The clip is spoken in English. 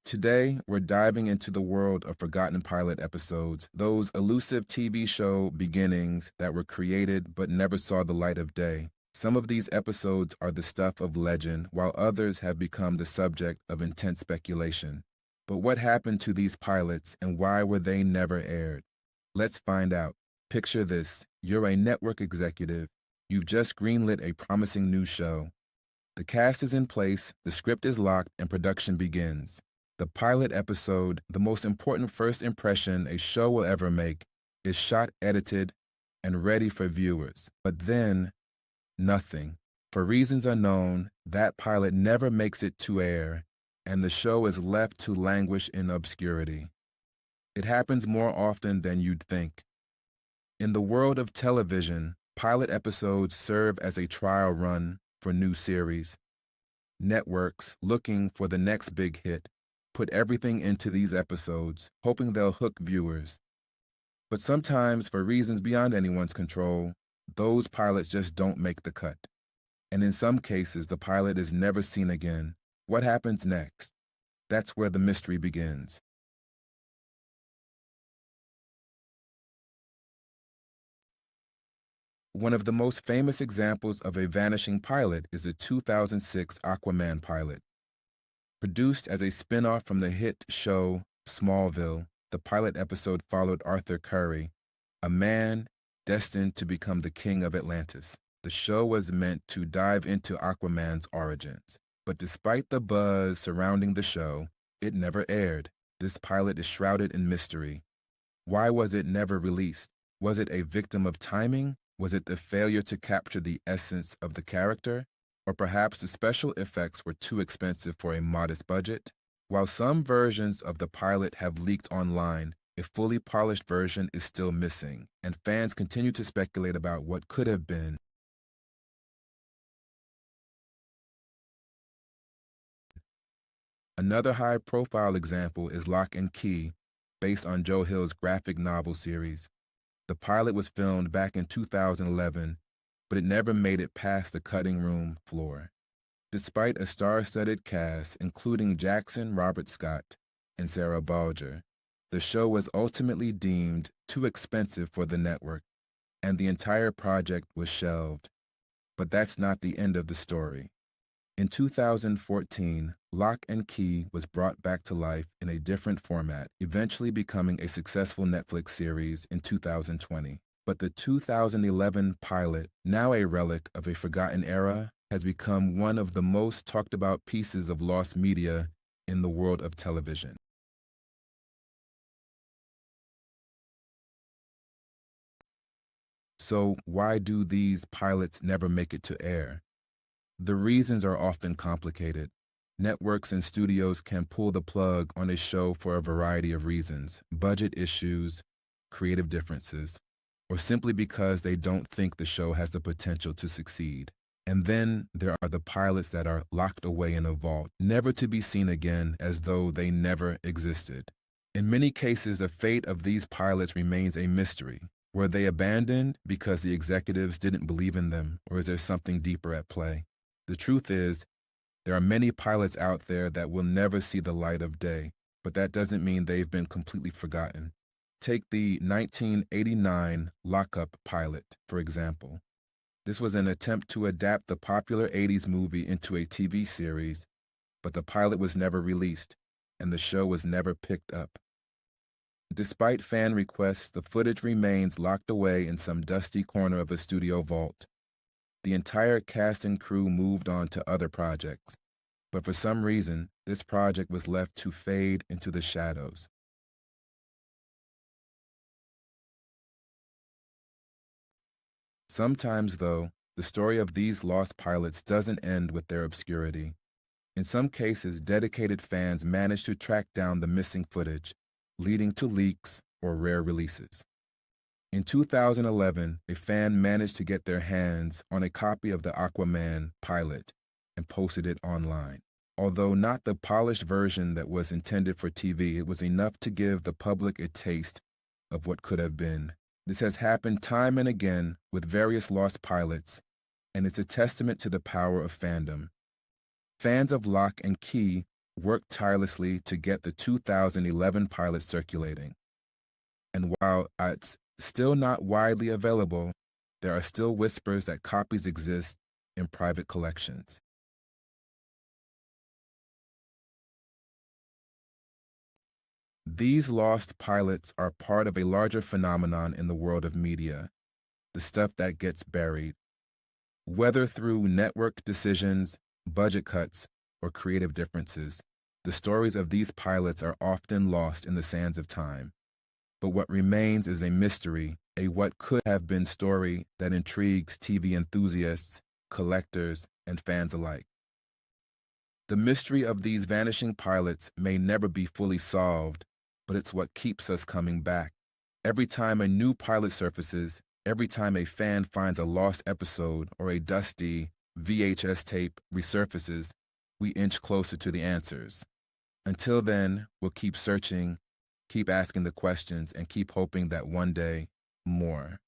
Today, we're diving into the world of forgotten pilot episodes, those elusive TV show beginnings that were created but never saw the light of day. Some of these episodes are the stuff of legend, while others have become the subject of intense speculation. But what happened to these pilots and why were they never aired? Let's find out. Picture this. You're a network executive. You've just greenlit a promising new show. The cast is in place, the script is locked, and production begins. The pilot episode, the most important first impression a show will ever make, is shot, edited, and ready for viewers. But then, nothing. For reasons unknown, that pilot never makes it to air, and the show is left to languish in obscurity. It happens more often than you'd think. In the world of television, pilot episodes serve as a trial run for new series. Networks, looking for the next big hit, put everything into these episodes, hoping they'll hook viewers. But sometimes, for reasons beyond anyone's control, those pilots just don't make the cut. And in some cases, the pilot is never seen again. What happens next? That's where the mystery begins. One of the most famous examples of a vanishing pilot is the 2006 Aquaman pilot. Produced as a spin-off from the hit show Smallville, the pilot episode followed Arthur Curry, a man destined to become the king of Atlantis. The show was meant to dive into Aquaman's origins, but despite the buzz surrounding the show, it never aired. This pilot is shrouded in mystery. Why was it never released? Was it a victim of timing? Was it the failure to capture the essence of the character? Or perhaps the special effects were too expensive for a modest budget? While some versions of the pilot have leaked online, a fully polished version is still missing, and fans continue to speculate about what could have been. Another high-profile example is Locke Key, based on Joe Hill's graphic novel series. The pilot was filmed back in 2011, but it never made it past the cutting room floor. Despite a star-studded cast, including Jackson Robert Scott and Sarah Balger, the show was ultimately deemed too expensive for the network, and the entire project was shelved. But that's not the end of the story. In 2014, Locke and Key was brought back to life in a different format, eventually becoming a successful Netflix series in 2020. But the 2011 pilot, now a relic of a forgotten era, has become one of the most talked about pieces of lost media in the world of television. So why do these pilots never make it to air? The reasons are often complicated. Networks and studios can pull the plug on a show for a variety of reasons: budget issues, creative differences, or simply because they don't think the show has the potential to succeed. And then there are the pilots that are locked away in a vault, never to be seen again, as though they never existed. In many cases, the fate of these pilots remains a mystery. Were they abandoned because the executives didn't believe in them, or is there something deeper at play? The truth is, there are many pilots out there that will never see the light of day, but that doesn't mean they've been completely forgotten. Take the 1989 Lockup pilot, for example. This was an attempt to adapt the popular 80s movie into a TV series, but the pilot was never released, and the show was never picked up. Despite fan requests, the footage remains locked away in some dusty corner of a studio vault. The entire cast and crew moved on to other projects, but for some reason, this project was left to fade into the shadows. Sometimes, though, the story of these lost pilots doesn't end with their obscurity. In some cases, dedicated fans manage to track down the missing footage, leading to leaks or rare releases. In 2011, a fan managed to get their hands on a copy of the Aquaman pilot and posted it online. Although not the polished version that was intended for TV, it was enough to give the public a taste of what could have been. This has happened time and again with various lost pilots, and it's a testament to the power of fandom. Fans of Locke and Key worked tirelessly to get the 2011 pilot circulating. And while it's still not widely available, there are still whispers that copies exist in private collections. These lost pilots are part of a larger phenomenon in the world of media, the stuff that gets buried. Whether through network decisions, budget cuts, or creative differences, the stories of these pilots are often lost in the sands of time. But what remains is a mystery, a what could have been story that intrigues TV enthusiasts, collectors, and fans alike. The mystery of these vanishing pilots may never be fully solved, but it's what keeps us coming back. Every time a new pilot surfaces, every time a fan finds a lost episode or a dusty VHS tape resurfaces, we inch closer to the answers. Until then, we'll keep searching, keep asking the questions, and keep hoping that one day, more